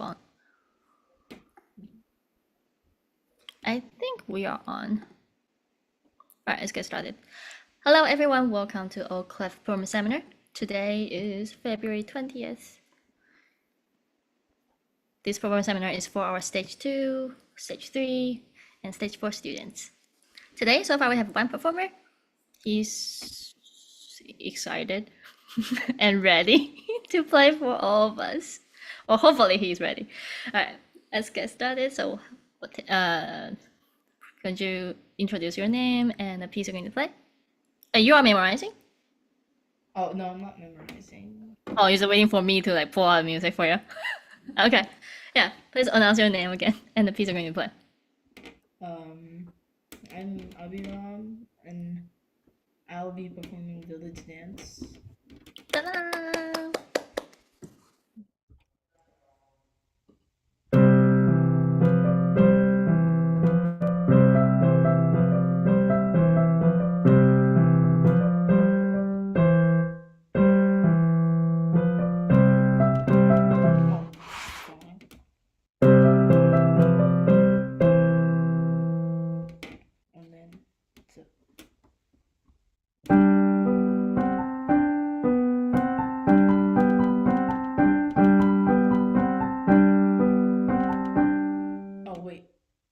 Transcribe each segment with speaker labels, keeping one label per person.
Speaker 1: font. I think we are on. All right, let's get started. Hello, everyone. Welcome to OCLEF Performance Seminar. Today is February 20th. This performance seminar is for our Stage 2, Stage 3, and Stage 4 students. Today, so far, we have one performer. He's excited and ready to play for all of us. Or hopefully he's ready. All right, let's get started. So, could you introduce your name and the piece you're going to play? You are memorizing?
Speaker 2: Oh, no, I'm not memorizing.
Speaker 1: Oh, you're just waiting for me to pull out music for you? Okay. Yeah, please announce your name again and the piece you're going to play.
Speaker 2: I'm Abhiram, and I'll be performing Village Dance.
Speaker 1: Ta-da!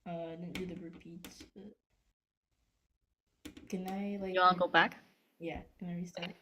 Speaker 2: I didn't do the repeats, but can I
Speaker 1: You want to go back?
Speaker 2: Yeah, can I restart?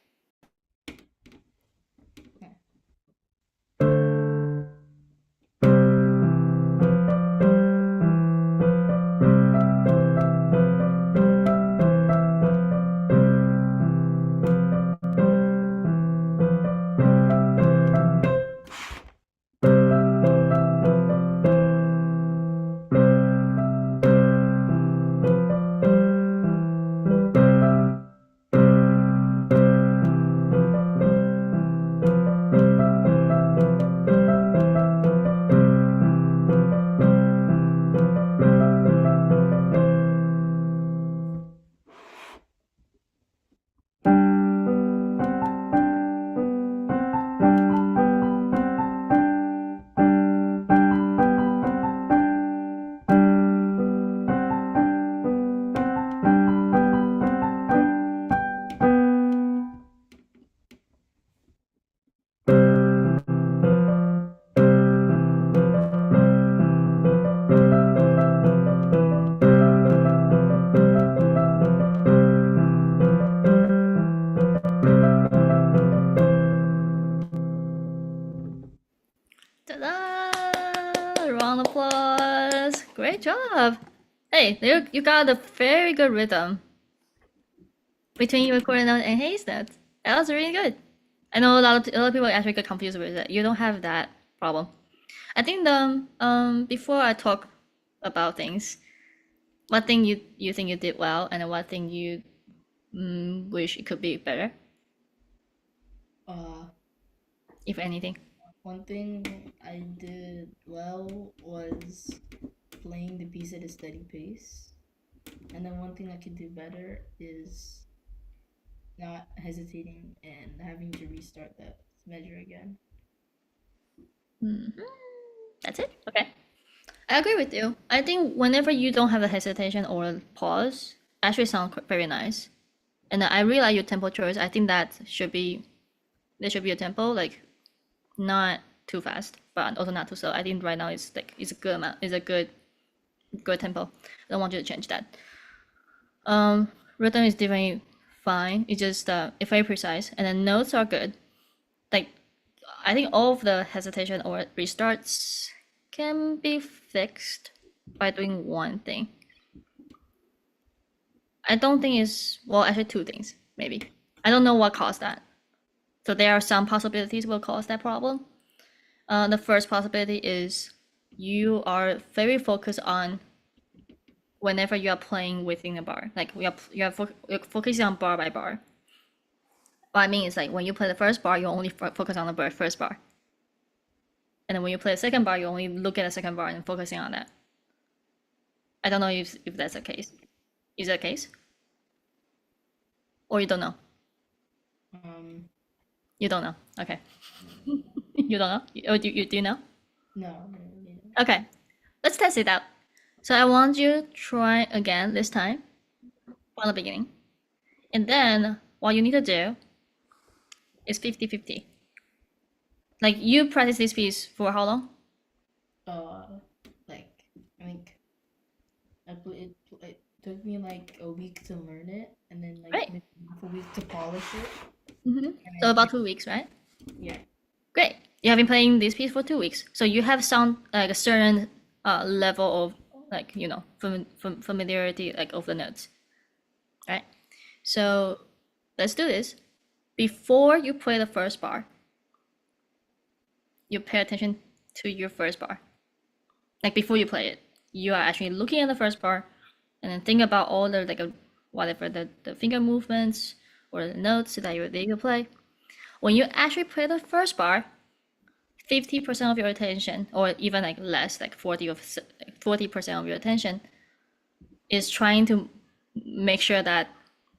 Speaker 1: Ta-da! Round of applause. Great job. Hey, you got a very good rhythm between your quarter note and haze note. That was really good. I know a lot of people actually get confused with it. You don't have that problem. I think before I talk about things, what thing you think you did well and what thing you wish it could be better, if anything.
Speaker 2: One thing I did well was playing the piece at a steady pace. And then one thing I could do better is not hesitating and having to restart that measure again.
Speaker 1: That's it? Okay. I agree with you. I think whenever you don't have a hesitation or pause, actually sounds very nice. And I really like your tempo choice. I think there should be a tempo, like not too fast, but also not too slow. I think right now it's a good amount. It's a good tempo. I don't want you to change that. Rhythm is definitely fine. It's just it's very precise, and the notes are good. Like I think all of the hesitation or restarts can be fixed by doing one thing. I don't think it's, well, actually two things, maybe. I don't know what caused that. So there are some possibilities will cause that problem. The first possibility is you are very focused on whenever you are playing within a bar. Like you're focusing on bar by bar. What I mean is like when you play the first bar, you only focus on the first bar. And then when you play the second bar, you only look at the second bar and focusing on that. I don't know if that's the case. Is that the case? Or you don't know? You don't know. Okay. You don't know? Oh, do you know?
Speaker 2: No. No.
Speaker 1: Okay, let's test it out. So I want you to try again this time from the beginning. And then what you need to do is 50-50. Like you practice this piece for how long?
Speaker 2: Like I think it took me like a week to learn it, and then like
Speaker 1: Great.
Speaker 2: maybe half a week to polish it.
Speaker 1: So about 2 weeks, right?
Speaker 2: Yeah.
Speaker 1: Great. You have been playing this piece for 2 weeks. So you have some like a certain level of like, you know, familiarity like of the notes. Right? So let's do this. Before you play the first bar, you pay attention to your first bar. Like before you play it, you are actually looking at the first bar and then think about all the like whatever the finger movements or the notes that you're there to play. When you actually play the first bar, 50% of your attention, or even like less, like 40% of your attention, is trying to make sure that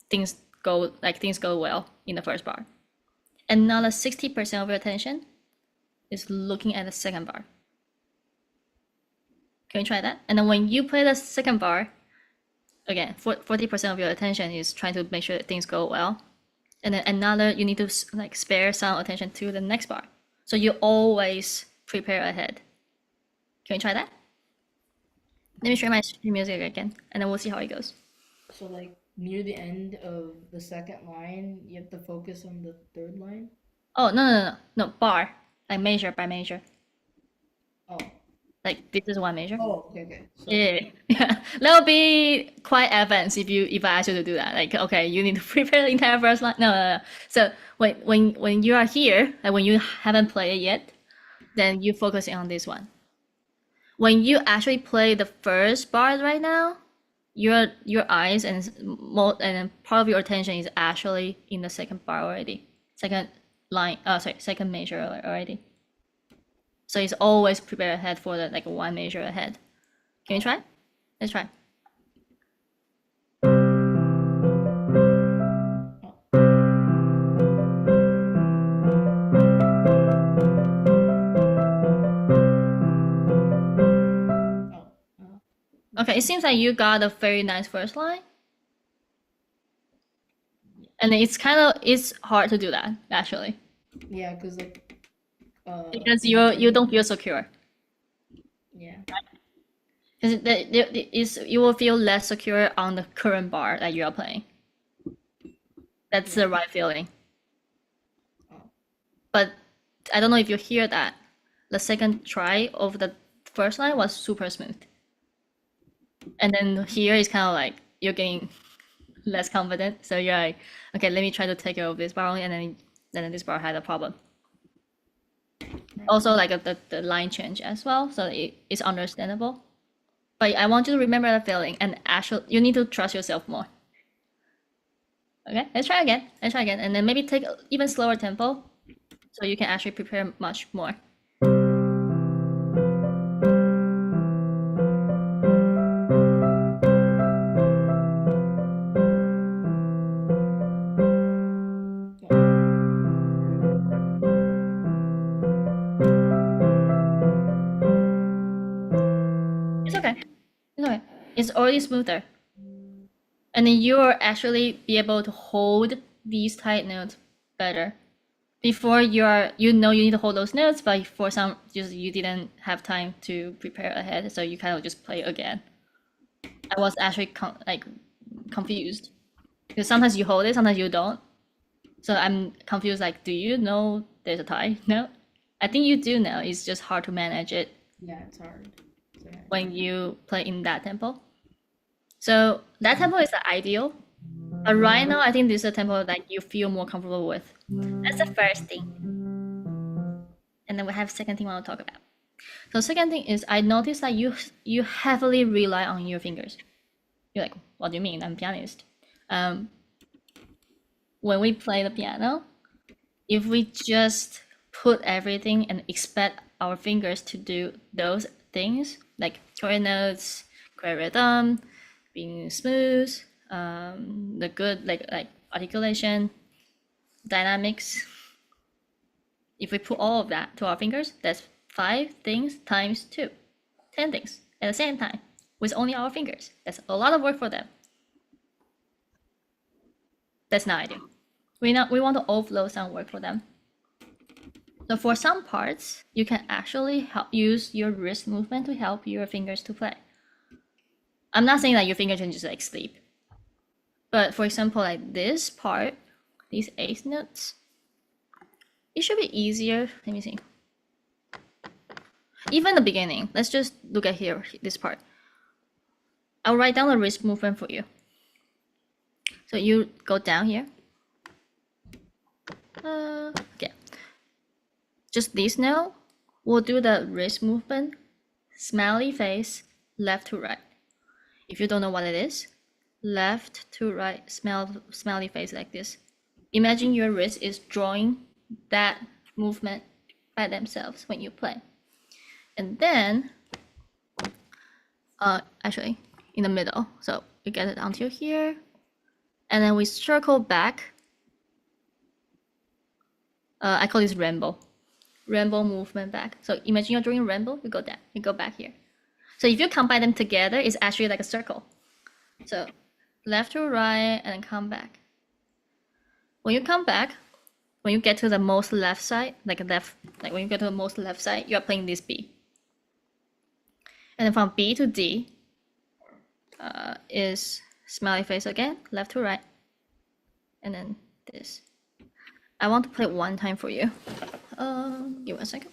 Speaker 1: things go well in the first bar. Another 60% of your attention is looking at the second bar. Can you try that? And then when you play the second bar, again, 40% of your attention is trying to make sure that things go well. And then another, you need to like spare some attention to the next bar. So you always prepare ahead. Can you try that? Let me share my stream music again, and then we'll see how it goes.
Speaker 2: So like near the end of the second line, you have to focus on the third line.
Speaker 1: Oh, no, bar, like measure by measure.
Speaker 2: Oh.
Speaker 1: Like this is one measure.
Speaker 2: Oh, okay. So
Speaker 1: Yeah. That would be quite advanced if I ask you to do that. Like, okay, you need to prepare the entire first line. No. So when you are here, like when you haven't played it yet, then you focus on this one. When you actually play the first bar right now, your eyes and part of your attention is actually in the second bar already. Second measure already. So it's always prepare ahead for the like one measure ahead. Can you try? Let's try. Okay, it seems like you got a very nice first line. And it's hard to do that actually.
Speaker 2: Yeah, because like
Speaker 1: because you don't feel secure.
Speaker 2: Yeah.
Speaker 1: Because you will feel less secure on the current bar that you are playing. That's the right feeling. But I don't know if you hear that. The second try of the first line was super smooth. And then here is kind of like you're getting less confident. So you're like, okay, let me try to take care of this bar only, and then this bar had a problem. Also, like the line change as well, so it's understandable. But I want you to remember that feeling, and actually, you need to trust yourself more. Okay, let's try again, and then maybe take even slower tempo, so you can actually prepare much more. It's okay. It's okay. It's already smoother. And then you'll actually be able to hold these tight notes better. Before you need to hold those notes, but for some you didn't have time to prepare ahead, so you kind of just play again. I was actually confused because sometimes you hold it, sometimes you don't. So I'm confused. Like, do you know there's a tie? No, I think you do know. It's just hard to manage it.
Speaker 2: Yeah, it's hard.
Speaker 1: When you play in that tempo. So that tempo is the ideal. But right now, I think this is a tempo that you feel more comfortable with. That's the first thing. And then we have second thing I want to talk about. So second thing is I noticed that you heavily rely on your fingers. You're like, what do you mean? I'm a pianist. When we play the piano, if we just put everything and expect our fingers to do those things, like chord notes, great rhythm, being smooth, the good like articulation, dynamics. If we put all of that to our fingers, that's 5 things times 2. 10 things at the same time with only our fingers. That's a lot of work for them. That's not ideal. We want to offload some work for them. So for some parts, you can actually use your wrist movement to help your fingers to play. I'm not saying that your fingers can just like sleep. But for example, like this part, these eighth notes, it should be easier. Let me see. Even the beginning, let's just look at here, this part. I'll write down the wrist movement for you. So you go down here. Okay. Just this note, we'll do the wrist movement, smiley face, left to right. If you don't know what it is, left to right, smiley face like this. Imagine your wrist is drawing that movement by themselves when you play. And then, actually, in the middle. So we get it until here. And then we circle back. I call this rainbow. Rainbow movement back. So imagine you're doing rainbow, you go down, you go back here. So if you combine them together, it's actually like a circle. So left to right and then come back. When you come back, when you get to the most left side, like when you get to the most left side, you are playing this B. And then from B to D is smiley face again, left to right, and then this. I want to play it one time for you. Give me a second.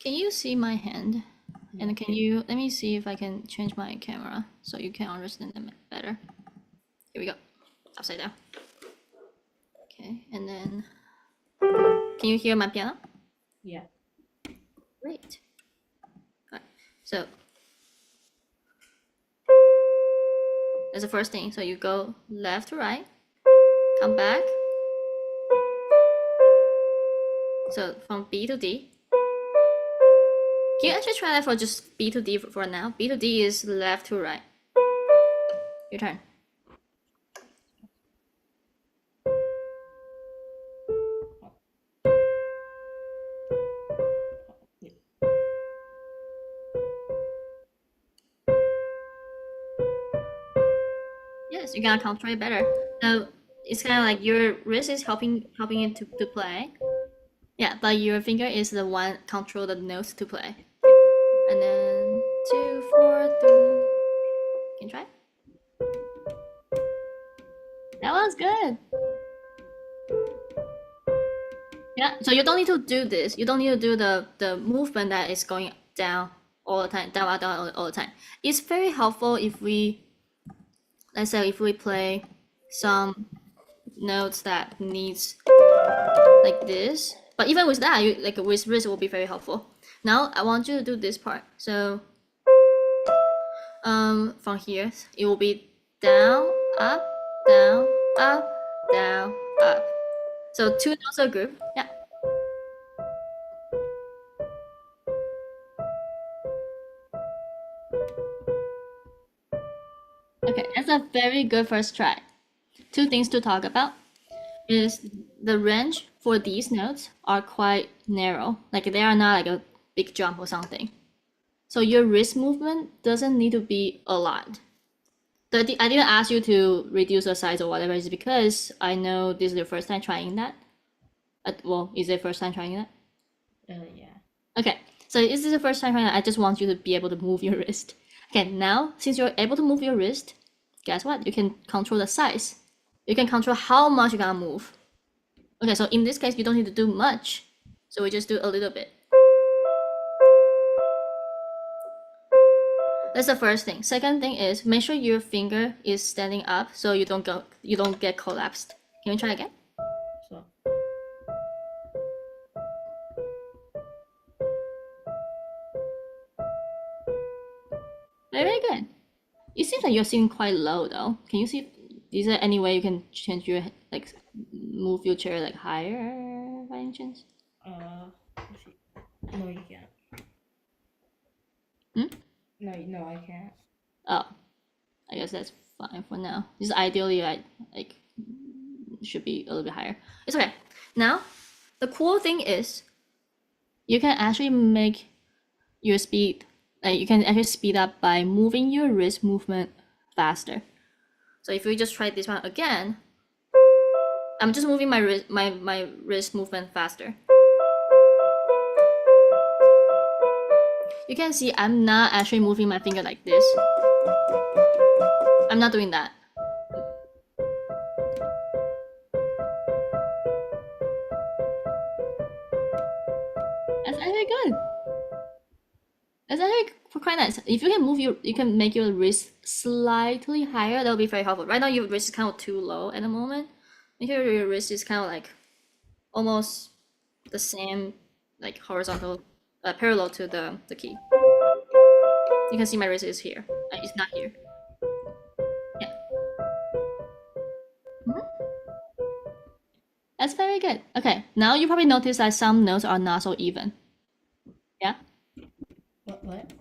Speaker 1: Can you see my hand? And can you, let me see if I can change my camera so you can understand them better. Here we go, upside down. Okay, and then, can you hear my piano?
Speaker 2: Yeah.
Speaker 1: Great. All right, so that's the first thing. So you go left to right, come back. So from B to D. Can you actually try that for just B to D for now? B to D is left to right. Your turn. Yes, you gotta control it better. So it's kind of like your wrist is helping it to play. Yeah, but your finger is the one control the notes to play. And then 2, 4, 3. Can you try? That was good. Yeah, so you don't need to do this. You don't need to do the movement that is going down all the time, down, down, all the time. It's very helpful if we, let's say, if we play some notes that needs like this. But even with that, you, like with wrist, will be very helpful. Now I want you to do this part. So from here, it will be down, up, down, up, down, up. So 2 notes are group. Yeah. Okay, that's a very good first try. 2 things to talk about is the range for these notes are quite narrow. Like they are not like a big jump or something. So your wrist movement doesn't need to be a lot. So I didn't ask you to reduce the size or whatever, is because I know this is your first time trying that. Well, is it first time trying that?
Speaker 2: Yeah.
Speaker 1: Okay, so is this the first time trying that? I just want you to be able to move your wrist. Okay, now since you're able to move your wrist, guess what? You can control the size. You can control how much you're gonna move. Okay, so in this case, you don't need to do much. So we just do a little bit. That's the first thing. Second thing is make sure your finger is standing up so you don't get collapsed. Can you try again?
Speaker 2: So
Speaker 1: Very good. It seems like you're sitting quite low though. Can you see? Is there any way you can change your like move your chair like higher by any chance?
Speaker 2: let's see. No, you can't.
Speaker 1: Hmm?
Speaker 2: No, I can't.
Speaker 1: Oh, I guess that's fine for now. This ideally like should be a little bit higher. It's okay. Now The cool thing is you can actually make your speed, you can actually speed up by moving your wrist movement faster. So if we just try this one again, I'm just moving my wrist movement faster. You can see I'm not actually moving my finger like this. I'm not doing that. That's actually good. That's actually quite nice. If you can move you can make your wrist slightly higher, that'll be very helpful. Right now your wrist is kind of too low at the moment. Make sure your wrist is kind of like almost the same, like horizontal, parallel to the key. You can see my wrist is here. It's not here. Yeah. That's very good. Okay, now you probably notice that some notes are not so even. Yeah?
Speaker 2: What?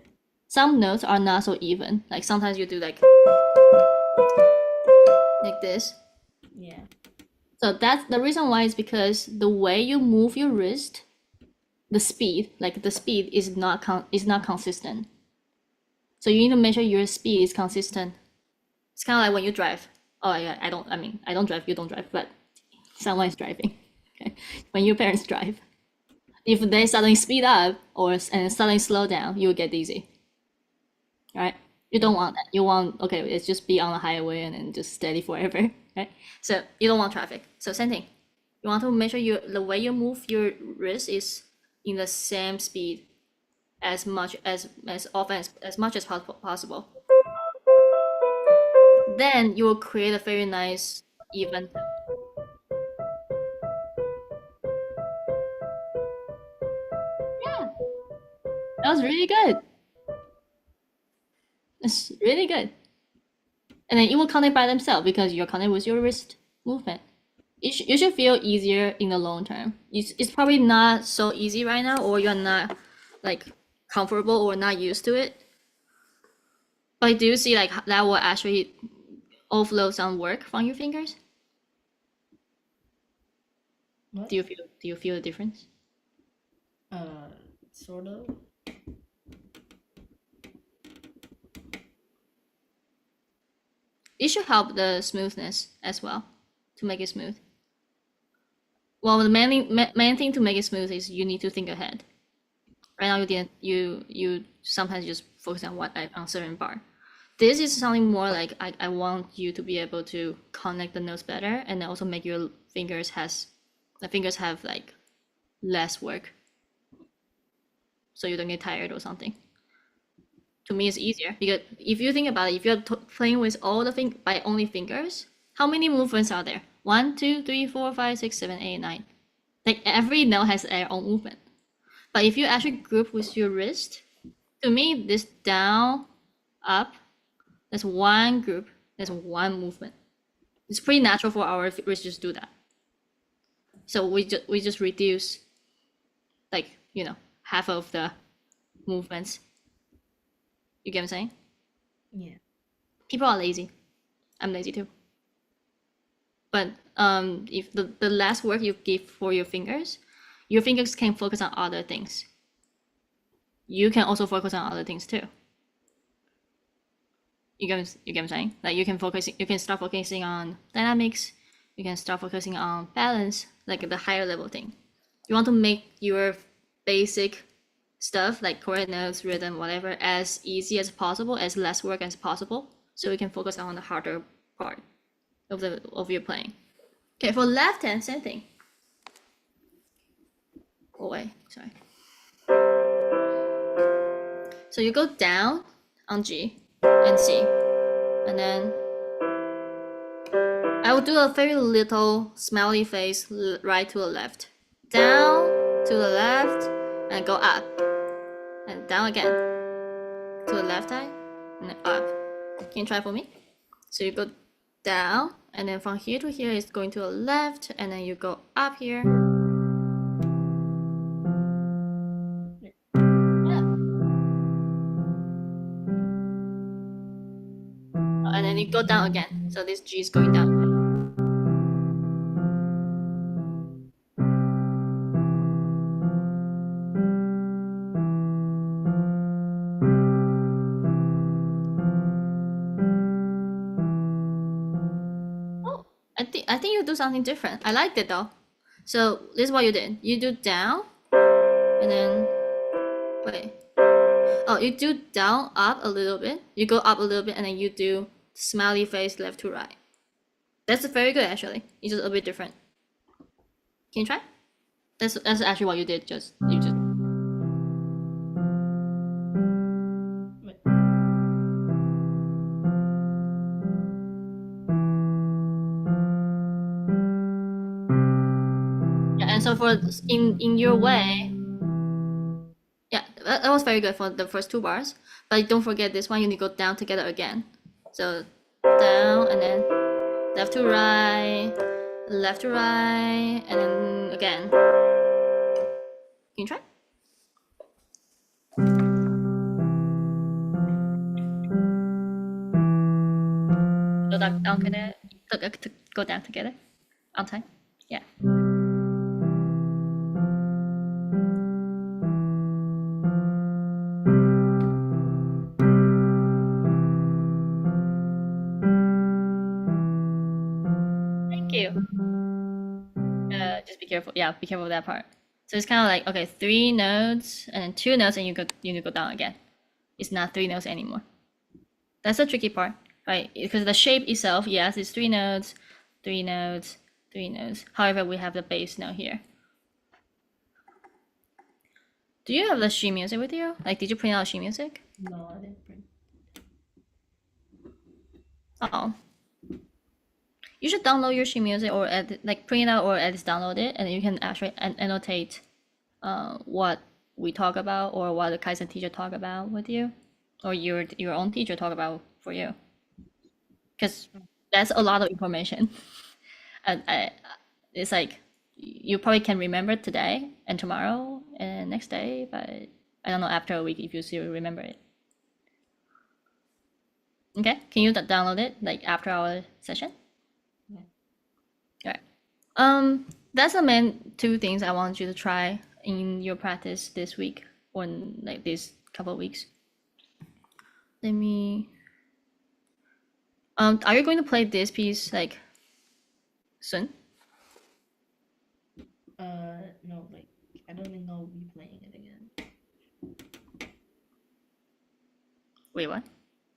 Speaker 1: Some notes are not so even. Like sometimes you do like this.
Speaker 2: Yeah.
Speaker 1: So that's the reason why is because the way you move your wrist, the speed is not consistent. So you need to make sure your speed is consistent. It's kind of like when you drive. Oh yeah, I don't drive, you don't drive, but someone is driving. Okay, when your parents drive, if they suddenly speed up and suddenly slow down, you will get dizzy. Right? You don't want that. You want, okay, it's just be on the highway and then just steady forever. Right? So you don't want traffic. So same thing. You want to make sure the way you move your wrist is in the same speed as much as often as much as possible. Then you will create a very nice even. Yeah, that was really good. It's really good. And then it will connect by themselves because you're connected with your wrist movement. You should feel easier in the long term. It's probably not so easy right now, or you're not like comfortable or not used to it. But I do see like that will actually offload some work from your fingers.
Speaker 2: What?
Speaker 1: Do you feel the difference?
Speaker 2: Sort of.
Speaker 1: It should help the smoothness as well to make it smooth. Well, the main thing to make it smooth is you need to think ahead. Right now you sometimes just focus on on certain part. This is something more like I want you to be able to connect the notes better, and then also make your fingers have like less work, so you don't get tired or something. To me, it's easier because if you think about it, if you're playing with all by only fingers, how many movements are there? 1, 2, 3, 4, 5, 6, 7, 8, 9. Like every note has their own movement. But if you actually group with your wrist, to me, this down, up, that's one group, that's one movement. It's pretty natural for our wrist just do that. So we just reduce, like, half of the movements. You get what I'm saying?
Speaker 2: Yeah.
Speaker 1: People are lazy. I'm lazy too. But if the less work you give for your fingers can focus on other things. You can also focus on other things too. You get what I'm saying? Like you can start focusing on dynamics. You can start focusing on balance, like the higher level thing. You want to make your basic stuff like chord notes, rhythm, whatever, as easy as possible, as less work as possible, so you can focus on the harder part of your playing. Okay, for left hand, same thing. Oh wait, sorry. So you go down on G and C, and then I will do a very little smiley face right to the left, down to the left, and go up, and down again to the left eye, and then up. Can you try for me? So you go down, and then from here to here is going to the left, and then you go up here. And then you go down again. So this G is going down. I think you do something different. I liked it though. So this is what you did. You do down, and then wait. Oh, you do down, up a little bit. You go up a little bit, and then you do smiley face left to right. That's very good actually. It's just a bit different. Can you try? That's actually what you did. You just.
Speaker 2: Wait.
Speaker 1: Yeah, and so for in your way, yeah, that was very good for the first two bars. But don't forget this one. You need to go down together again. So down and then left to right, left to right, and then again. Can you try? Go down together. Go down together. On time. Yeah. Thank you. Just be careful. Yeah, be careful of that part. So it's kind of like okay, 3 notes and then 2 notes, and you need to go down again. It's not 3 notes anymore. That's the tricky part, right? Because the shape itself, yes, it's 3 notes, 3 notes, 3 notes. However, we have the bass note here. Do you have the sheet music with you? Like, did you print out sheet music?
Speaker 2: No, I didn't print.
Speaker 1: Oh. You should download your sheet music or like print it out or at least download it, and you can actually annotate what we talk about or what the Kaizen teacher talk about with you, or your own teacher talk about for you. Because that's a lot of information. And it's like you probably can remember today and tomorrow and next day, but I don't know after a week if you still remember it. Okay, can you download it like after our session?
Speaker 2: Yeah.
Speaker 1: Alright. That's the main two things I want you to try in your practice this week or in, like this couple of weeks. Let me. Are you going to play this piece like soon?
Speaker 2: No, like I don't think I'll be playing it again.
Speaker 1: Wait, what?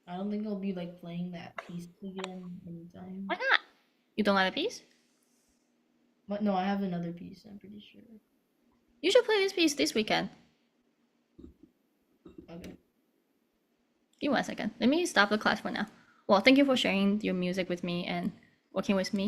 Speaker 2: I don't think I'll be like playing that piece again anytime.
Speaker 1: Why not? You don't like the piece?
Speaker 2: But no, I have another piece. I'm pretty sure.
Speaker 1: You should play this piece this weekend.
Speaker 2: Okay.
Speaker 1: Give me 1 second. Let me stop the class for now. Well, thank you for sharing your music with me and working with me.